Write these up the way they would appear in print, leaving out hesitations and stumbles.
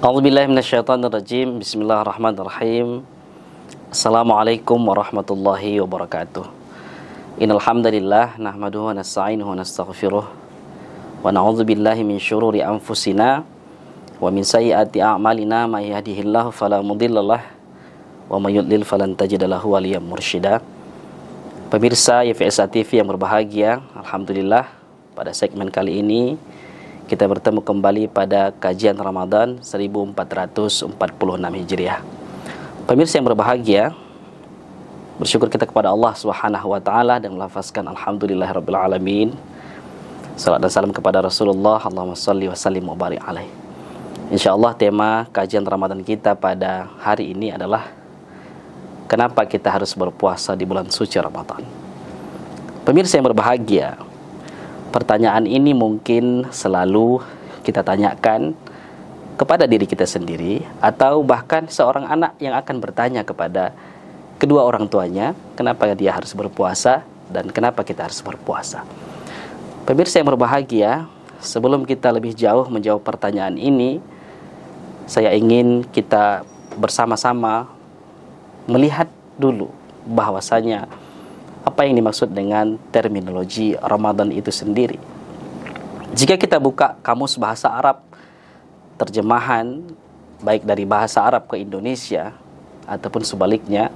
A'udzubillahi minasyaitonirrajim. Bismillahirrahmanirrahim. Assalamualaikum warahmatullahi wabarakatuh. Innal hamdalillah nahmaduhu wa nasta'inuhu wa nastaghfiruh wa na'udzubillahi min syururi anfusina wa min sayyiati a'malina may yahdihillahu fala mudhillalah wa may yudlil falan tajida lahu waliyyan mursyida. Pemirsa YFSA TV yang berbahagia, alhamdulillah pada segmen kali ini kita bertemu kembali pada kajian Ramadan 1446 Hijriah. Pemirsa yang berbahagia, bersyukur kita kepada Allah Subhanahu wa taala dan melafazkan alhamdulillahirabbil alamin. Salam dan salam kepada Rasulullah, Allahumma shalli wa sallim wa barik alaih. Insyaallah tema kajian Ramadan kita pada hari ini adalah kenapa kita harus berpuasa di bulan suci Ramadan. Pemirsa yang berbahagia, pertanyaan ini mungkin selalu kita tanyakan kepada diri kita sendiri, atau bahkan seorang anak yang akan bertanya kepada kedua orang tuanya, kenapa dia harus berpuasa dan kenapa kita harus berpuasa. Pemirsa yang berbahagia, sebelum kita lebih jauh menjawab pertanyaan ini, saya ingin kita bersama-sama melihat dulu bahwasanya apa yang dimaksud dengan terminologi Ramadan itu sendiri. Jika kita buka kamus bahasa Arab, terjemahan baik dari bahasa Arab ke Indonesia ataupun sebaliknya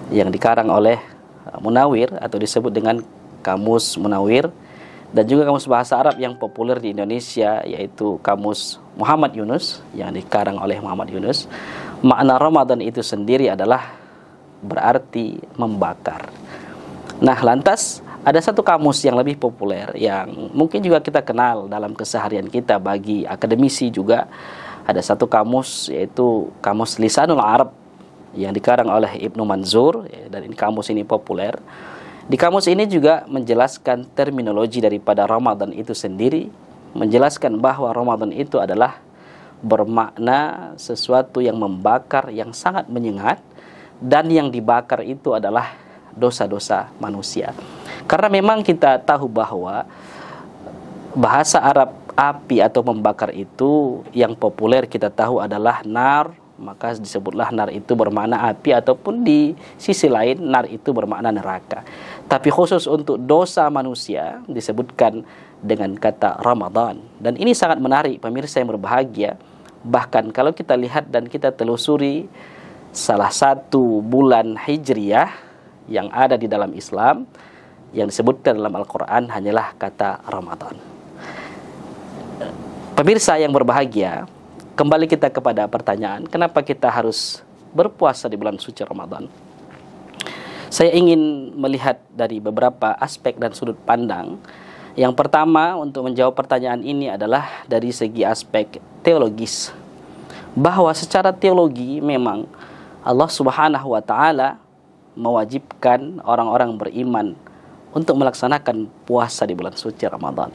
yang dikarang oleh Munawir atau disebut dengan kamus Munawir, dan juga kamus bahasa Arab yang populer di Indonesia yaitu kamus Muhammad Yunus yang dikarang oleh Muhammad Yunus, makna Ramadan itu sendiri adalah berarti membakar. Nah, lantas ada satu kamus yang lebih populer yang mungkin juga kita kenal dalam keseharian kita bagi akademisi juga. Ada satu kamus yaitu kamus Lisanul Arab yang dikarang oleh Ibnu Manzur, dan ini kamus ini populer. Di kamus ini juga menjelaskan terminologi daripada Ramadan itu sendiri, menjelaskan bahwa Ramadan itu adalah bermakna sesuatu yang membakar, yang sangat menyengat, dan yang dibakar itu adalah dosa-dosa manusia. Karena memang kita tahu bahwa bahasa Arab api atau membakar itu yang populer kita tahu adalah nar, maka disebutlah nar itu bermakna api, ataupun di sisi lain nar itu bermakna neraka. Tapi khusus untuk dosa manusia disebutkan dengan kata Ramadan. Dan ini sangat menarik pemirsa yang berbahagia. Bahkan kalau kita lihat dan kita telusuri, salah satu bulan Hijriyah yang ada di dalam Islam yang disebutkan dalam Al-Quran hanyalah kata Ramadan. Pemirsa yang berbahagia, kembali kita kepada pertanyaan, kenapa kita harus berpuasa di bulan suci Ramadan? Saya ingin melihat dari beberapa aspek dan sudut pandang. Yang pertama untuk menjawab pertanyaan ini adalah dari segi aspek teologis, bahwa secara teologi memang Allah Subhanahu wa taala mewajibkan orang-orang beriman untuk melaksanakan puasa di bulan suci Ramadan.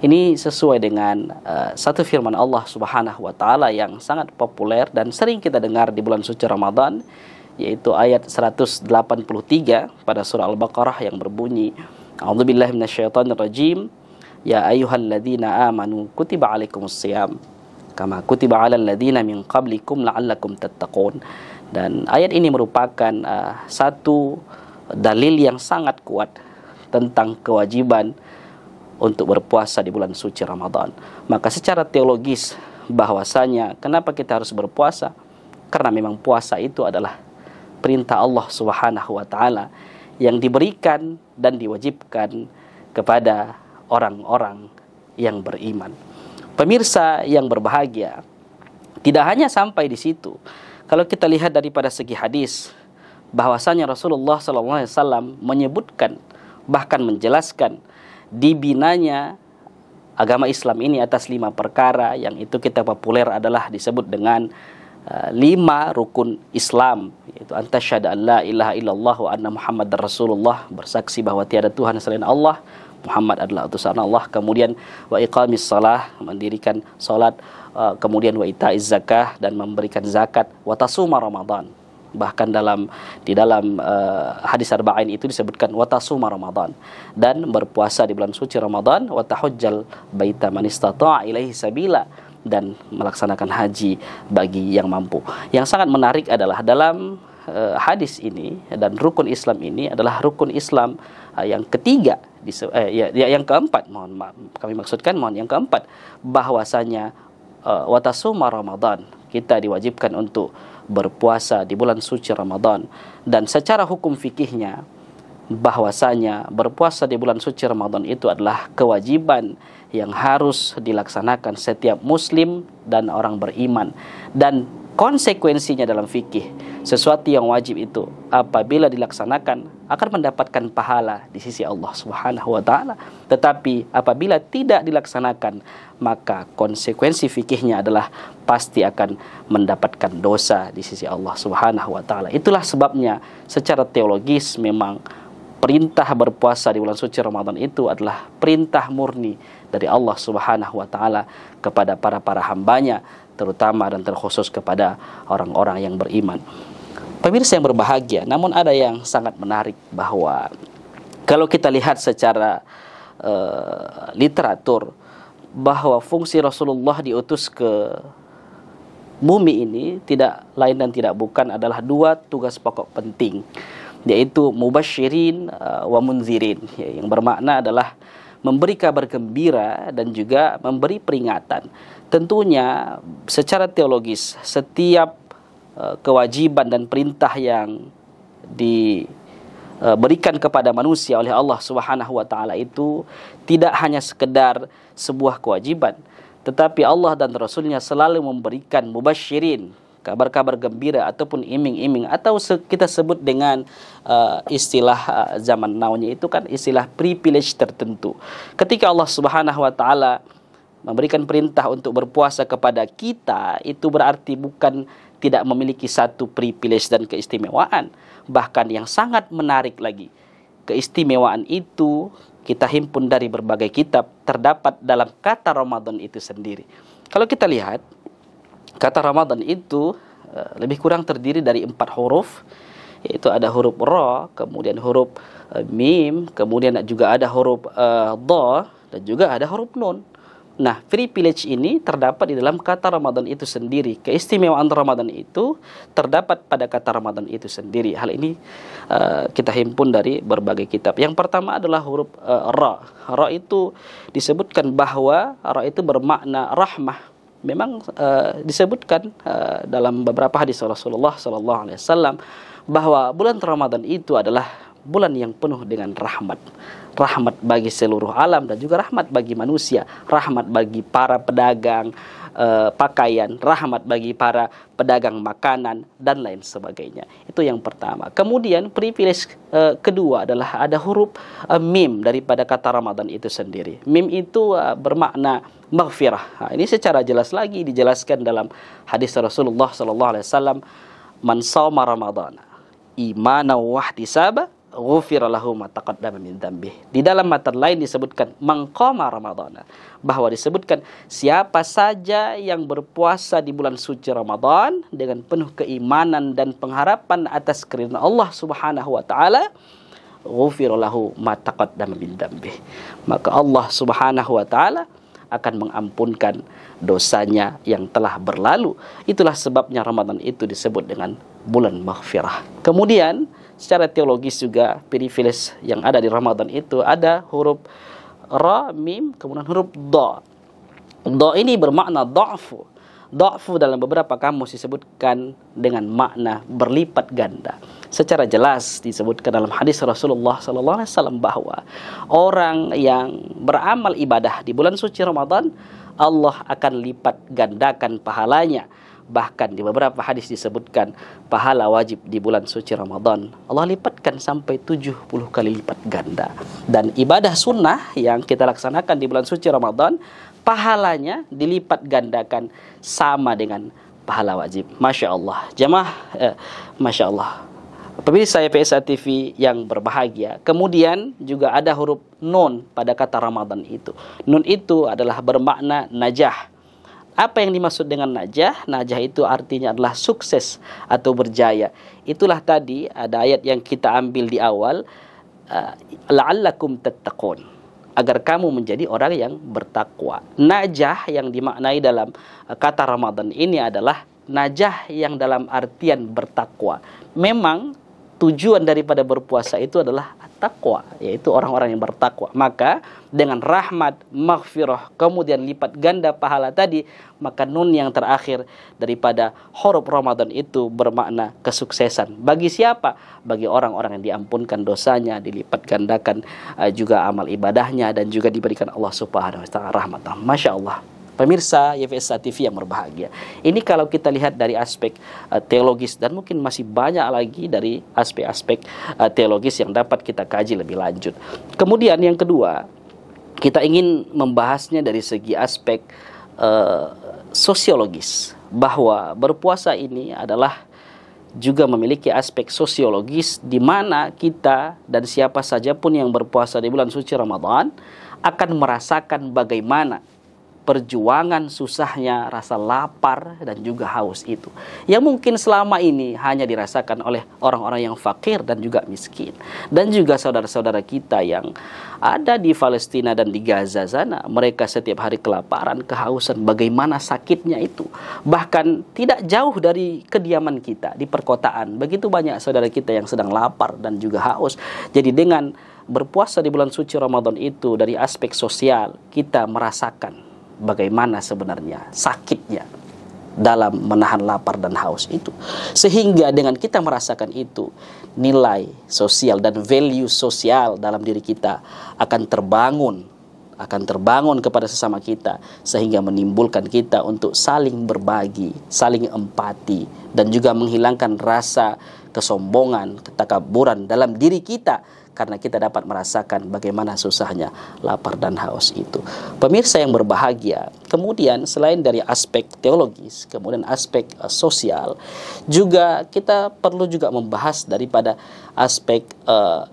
Ini sesuai dengan satu firman Allah Subhanahu wa taala yang sangat populer dan sering kita dengar di bulan suci Ramadan, yaitu ayat 183 pada surah Al-Baqarah yang berbunyi, A'udzubillahi minasyaitonirrajim, ya ayyuhalladzina amanu kutiba alaikumusshiyam kama kutiba alal ladzina min qablikum la'allakum tattaqun. Dan ayat ini merupakan satu dalil yang sangat kuat tentang kewajiban untuk berpuasa di bulan suci Ramadan. Maka secara teologis bahwasanya kenapa kita harus berpuasa? Karena memang puasa itu adalah perintah Allah Subhanahu wa taala yang diberikan dan diwajibkan kepada orang-orang yang beriman. Pemirsa yang berbahagia, tidak hanya sampai di situ. Kalau kita lihat daripada segi hadis, bahwasanya Rasulullah SAW menyebutkan, bahkan menjelaskan dibinanya agama Islam ini atas 5 perkara, yang itu kita populer adalah disebut dengan 5 rukun Islam, yaitu antasyhadu an la ilaha illallah wa anna Muhammadar Rasulullah, bersaksi bahwa tiada Tuhan selain Allah, Muhammad adalah utusan Allah, kemudian wa iqamis shalah, mendirikan salat, kemudian wa itaiz zakah, dan memberikan zakat, wa tasuma Ramadan. Bahkan di dalam hadis arba'in itu disebutkan wa tasuma Ramadan, dan berpuasa di bulan suci Ramadan, wa tahujjal baita man istata'a ilaihi sabila, dan melaksanakan haji bagi yang mampu. Yang sangat menarik adalah dalam hadis ini dan rukun Islam ini adalah rukun Islam yang ketiga, yang keempat, mohon maaf, kami maksudkan yang keempat, bahwasanya watasuma Ramadan, kita diwajibkan untuk berpuasa di bulan suci Ramadan. Dan secara hukum fikihnya, bahwasanya berpuasa di bulan suci Ramadan itu adalah kewajiban yang harus dilaksanakan setiap muslim dan orang beriman. Dan konsekuensinya dalam fikih, sesuatu yang wajib itu apabila dilaksanakan akan mendapatkan pahala di sisi Allah Subhanahu wa taala. Tetapi apabila tidak dilaksanakan, maka konsekuensi fikihnya adalah pasti akan mendapatkan dosa di sisi Allah Subhanahu wa taala. Itulah sebabnya secara teologis memang perintah berpuasa di bulan suci Ramadan itu adalah perintah murni dari Allah Subhanahu wa taala kepada para hambanya, terutama dan terkhusus kepada orang-orang yang beriman. Pemirsa yang berbahagia, namun ada yang sangat menarik bahwa kalau kita lihat secara literatur, bahwa fungsi Rasulullah diutus ke bumi ini tidak lain dan tidak bukan adalah dua tugas pokok penting, yaitu mubasyirin wa munzirin, yang bermakna adalah memberi kabar gembira dan juga memberi peringatan. Tentunya secara teologis setiap kewajiban dan perintah yang diberikan kepada manusia oleh Allah Subhanahu wa taala itu tidak hanya sekedar sebuah kewajiban, tetapi Allah dan Rasulnya selalu memberikan mubasyirin, kabar-kabar gembira ataupun iming-iming, atau kita sebut dengan istilah zaman now-nya itu kan istilah privilege tertentu. Ketika Allah Subhanahu wa taala memberikan perintah untuk berpuasa kepada kita, itu berarti bukan tidak memiliki satu privilege dan keistimewaan. Bahkan yang sangat menarik lagi, keistimewaan itu kita himpun dari berbagai kitab, terdapat dalam kata Ramadan itu sendiri. Kalau kita lihat, kata Ramadan itu lebih kurang terdiri dari 4 huruf, yaitu ada huruf Ra, kemudian huruf Mim, kemudian juga ada huruf Dha, dan juga ada huruf Nun. Nah, privilege ini terdapat di dalam kata Ramadan itu sendiri. Keistimewaan Ramadan itu terdapat pada kata Ramadan itu sendiri. Hal ini kita himpun dari berbagai kitab. Yang pertama adalah huruf Ra. Ra itu disebutkan bahwa Ra itu bermakna rahmah. Memang disebutkan dalam beberapa hadis Rasulullah SAW bahwa bulan Ramadan itu adalah bulan yang penuh dengan rahmat. Rahmat bagi seluruh alam dan juga rahmat bagi manusia. Rahmat bagi para pedagang pakaian, rahmat bagi para pedagang makanan, dan lain sebagainya. Itu yang pertama. Kemudian privilege kedua adalah ada huruf Mim daripada kata Ramadan itu sendiri. Mim itu bermakna maghfirah. Ini secara jelas lagi dijelaskan dalam hadis Rasulullah SAW, man shoma ramadhana imanan wa ihtisaba ghufira lahu ma taqaddama min dzambih. Di dalam matan lain disebutkan man qama ramadhana, bahwa disebutkan siapa saja yang berpuasa di bulan suci Ramadan dengan penuh keimanan dan pengharapan atas keridhaan Allah Subhanahu wa taala, ghufira lahu ma taqaddama min dzambih, maka Allah Subhanahu wa taala akan mengampunkan dosanya yang telah berlalu. Itulah sebabnya Ramadan itu disebut dengan bulan maghfirah. Kemudian secara teologis juga privilege yang ada di Ramadan itu ada huruf Ra, Mim, kemudian huruf Dha. Dha ini bermakna dha'fu. Dha'fu dalam beberapa kamus disebutkan dengan makna berlipat ganda. Secara jelas disebutkan dalam hadis Rasulullah SAW bahwa orang yang beramal ibadah di bulan suci Ramadan, Allah akan lipat gandakan pahalanya. Bahkan di beberapa hadis disebutkan pahala wajib di bulan suci Ramadan Allah lipatkan sampai 70 kali lipat ganda. Dan ibadah sunnah yang kita laksanakan di bulan suci Ramadan, pahalanya dilipat gandakan sama dengan pahala wajib. Masya Allah. Jamaah, Masya Allah. Pemirsa PSA TV yang berbahagia. Kemudian juga ada huruf Nun pada kata Ramadan itu. Nun itu adalah bermakna najah. Apa yang dimaksud dengan najah? Najah itu artinya adalah sukses atau berjaya. Itulah tadi ada ayat yang kita ambil di awal, la'allakum tattaqun. agar kamu menjadi orang yang bertakwa. Najah yang dimaknai dalam kata Ramadan ini adalah najah yang dalam artian bertakwa. Memang tujuan daripada berpuasa itu adalah takwa, yaitu orang-orang yang bertakwa. Maka dengan rahmat, maghfirah, kemudian lipat ganda pahala tadi, maka nun yang terakhir daripada huruf Ramadan itu bermakna kesuksesan. Bagi siapa? Bagi orang-orang yang diampunkan dosanya, dilipat gandakan juga amal ibadahnya, dan juga diberikan Allah Subhanahu wa taala rahmatah. Masya Allah. Pemirsa YFSA TV yang berbahagia, ini kalau kita lihat dari aspek teologis, dan mungkin masih banyak lagi dari aspek-aspek teologis yang dapat kita kaji lebih lanjut. Kemudian yang kedua, kita ingin membahasnya dari segi aspek sosiologis, bahwa berpuasa ini adalah juga memiliki aspek sosiologis, di mana kita dan siapa saja pun yang berpuasa di bulan suci Ramadan akan merasakan bagaimana perjuangan susahnya rasa lapar dan juga haus itu, yang mungkin selama ini hanya dirasakan oleh orang-orang yang fakir dan juga miskin, dan juga saudara-saudara kita yang ada di Palestina dan di Gaza sana. Mereka setiap hari kelaparan, kehausan, bagaimana sakitnya itu. Bahkan tidak jauh dari kediaman kita di perkotaan, begitu banyak saudara kita yang sedang lapar dan juga haus. Jadi dengan berpuasa di bulan suci Ramadan itu, dari aspek sosial kita merasakan bagaimana sebenarnya sakitnya dalam menahan lapar dan haus itu. Sehingga dengan kita merasakan itu, nilai sosial dan value sosial dalam diri kita akan terbangun kepada sesama kita, sehingga menimbulkan kita untuk saling berbagi, saling empati, dan juga menghilangkan rasa kesombongan, ketakaburan dalam diri kita, karena kita dapat merasakan bagaimana susahnya lapar dan haus itu. Pemirsa yang berbahagia, kemudian selain dari aspek teologis, kemudian aspek sosial, juga kita perlu juga membahas daripada aspek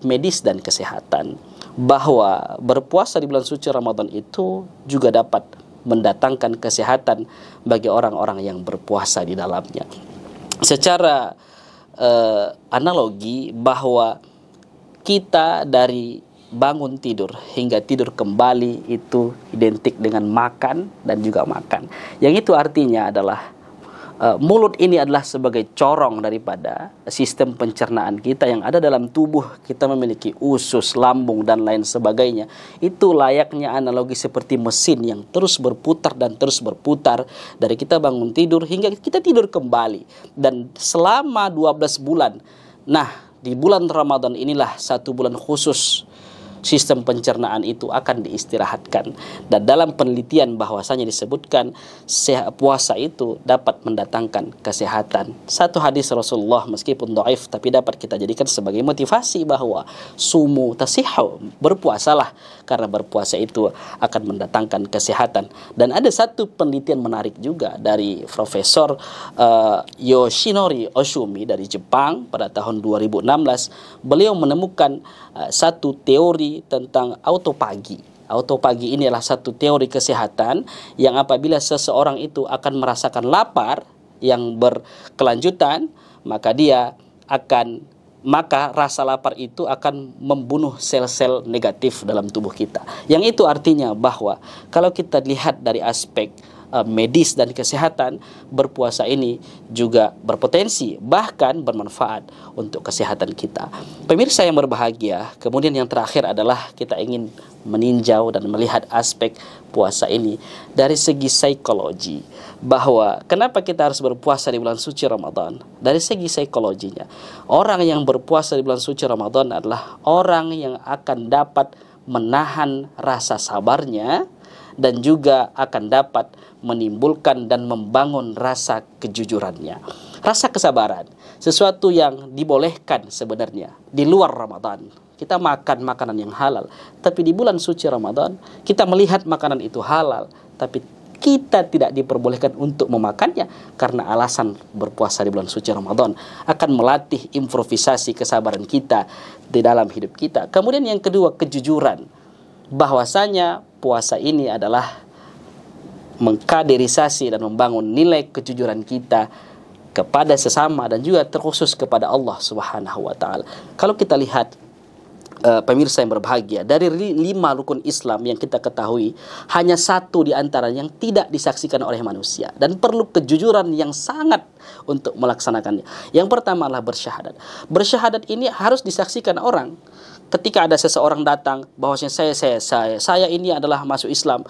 medis dan kesehatan, bahwa berpuasa di bulan suci Ramadan itu juga dapat mendatangkan kesehatan bagi orang-orang yang berpuasa di dalamnya. Secara analogi, bahwa kita dari bangun tidur hingga tidur kembali itu identik dengan makan dan juga makan. Yang itu artinya adalah mulut ini adalah sebagai corong daripada sistem pencernaan kita yang ada dalam tubuh. Kita memiliki usus, lambung, dan lain sebagainya. Itu layaknya analogi seperti mesin yang terus berputar dan terus berputar dari kita bangun tidur hingga kita tidur kembali. Dan selama 12 bulan, nah, di bulan Ramadan inilah satu bulan khusus sistem pencernaan itu akan diistirahatkan. Dan dalam penelitian bahwasanya disebutkan puasa itu dapat mendatangkan kesehatan. Satu hadis Rasulullah meskipun dhaif tapi dapat kita jadikan sebagai motivasi bahwa sumu tasihhu, berpuasalah karena berpuasa itu akan mendatangkan kesehatan. Dan ada satu penelitian menarik juga dari Profesor Yoshinori Oshumi dari Jepang pada tahun 2016. Beliau menemukan satu teori tentang autopagi. Autopagi ini adalah satu teori kesehatan yang apabila seseorang itu akan merasakan lapar yang berkelanjutan, maka rasa lapar itu akan membunuh sel-sel negatif dalam tubuh kita. Yang itu artinya bahwa kalau kita lihat dari aspek medis dan kesehatan, berpuasa ini juga berpotensi bahkan bermanfaat untuk kesehatan kita. Pemirsa yang berbahagia, kemudian yang terakhir adalah kita ingin meninjau dan melihat aspek puasa ini dari segi psikologi, bahwa kenapa kita harus berpuasa di bulan suci Ramadan. Dari segi psikologinya, orang yang berpuasa di bulan suci Ramadan adalah orang yang akan dapat menahan rasa sabarnya, dan juga akan dapat menimbulkan dan membangun rasa kejujurannya. Rasa kesabaran, sesuatu yang dibolehkan sebenarnya di luar Ramadan. Kita makan makanan yang halal, tapi di bulan suci Ramadan kita melihat makanan itu halal, tapi kita tidak diperbolehkan untuk memakannya karena alasan berpuasa di bulan suci Ramadan akan melatih improvisasi kesabaran kita di dalam hidup kita. Kemudian yang kedua, kejujuran, bahwasanya puasa ini adalah mengkaderisasi dan membangun nilai kejujuran kita kepada sesama dan juga terkhusus kepada Allah Subhanahu wa taala. Kalau kita lihat pemirsa yang berbahagia, dari 5 rukun Islam yang kita ketahui, hanya 1 di antara yang tidak disaksikan oleh manusia dan perlu kejujuran yang sangat untuk melaksanakannya. Yang pertama adalah bersyahadat. Bersyahadat ini harus disaksikan orang. Ketika ada seseorang datang bahwasanya saya ini adalah masuk Islam,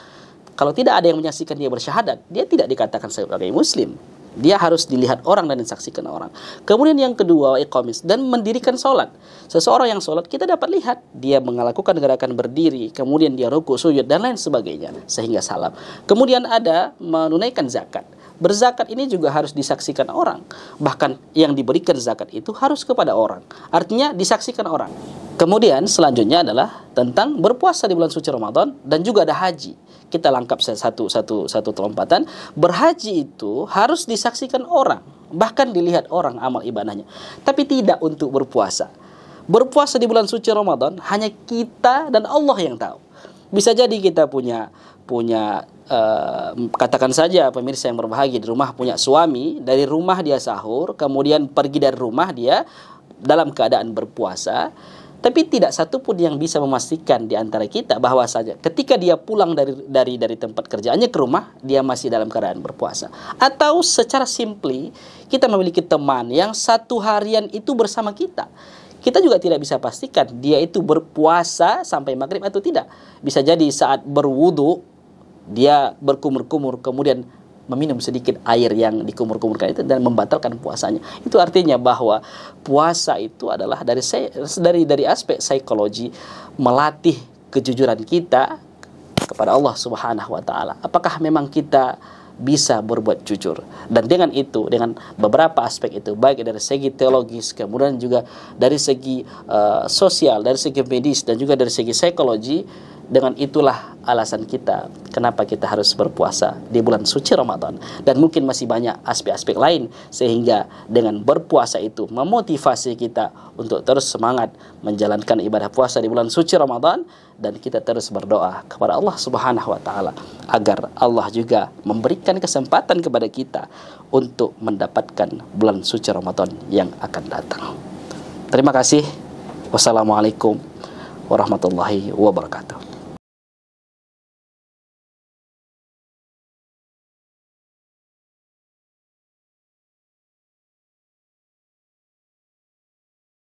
kalau tidak ada yang menyaksikan dia bersyahadat, dia tidak dikatakan sebagai muslim. Dia harus dilihat orang dan disaksikan orang. Kemudian yang kedua, iqamis, dan mendirikan sholat. Seseorang yang sholat, kita dapat lihat dia melakukan gerakan berdiri, kemudian dia rukuk, sujud, dan lain sebagainya, sehingga salam. Kemudian ada menunaikan zakat. Berzakat ini juga harus disaksikan orang. Bahkan yang diberikan zakat itu harus kepada orang. Artinya disaksikan orang. Kemudian selanjutnya adalah tentang berpuasa di bulan suci Ramadan, dan juga ada haji. Kita lengkap satu telompatan. Berhaji itu harus disaksikan orang, bahkan dilihat orang amal ibadahnya, tapi tidak untuk berpuasa. Berpuasa di bulan suci Ramadan hanya kita dan Allah yang tahu. Bisa jadi kita punya katakan saja pemirsa yang berbahagia, di rumah punya suami, dari rumah dia sahur, kemudian pergi dari rumah dia dalam keadaan berpuasa, tapi tidak satu pun yang bisa memastikan di antara kita bahwa saja ketika dia pulang dari tempat kerjaannya ke rumah, dia masih dalam keadaan berpuasa. Atau secara simply, kita memiliki teman yang 1 harian itu bersama kita. Kita juga tidak bisa pastikan dia itu berpuasa sampai maghrib atau tidak. Bisa jadi saat berwudu, dia berkumur-kumur, kemudian meminum sedikit air yang dikumur-kumurkan itu dan membatalkan puasanya. Itu artinya bahwa puasa itu adalah dari aspek psikologi melatih kejujuran kita kepada Allah Subhanahu wa taala. Apakah memang kita bisa berbuat jujur? Dan dengan itu, dengan beberapa aspek itu, baik dari segi teologis, kemudian juga dari segi sosial, dari segi medis, dan juga dari segi psikologi, dengan itulah alasan kita kenapa kita harus berpuasa di bulan suci Ramadan. Dan mungkin masih banyak aspek-aspek lain, sehingga dengan berpuasa itu memotivasi kita untuk terus semangat menjalankan ibadah puasa di bulan suci Ramadan. Dan kita terus berdoa kepada Allah Subhanahu wa taala agar Allah juga memberikan kesempatan kepada kita untuk mendapatkan bulan suci Ramadan yang akan datang. Terima kasih. Wassalamualaikum warahmatullahi wabarakatuh.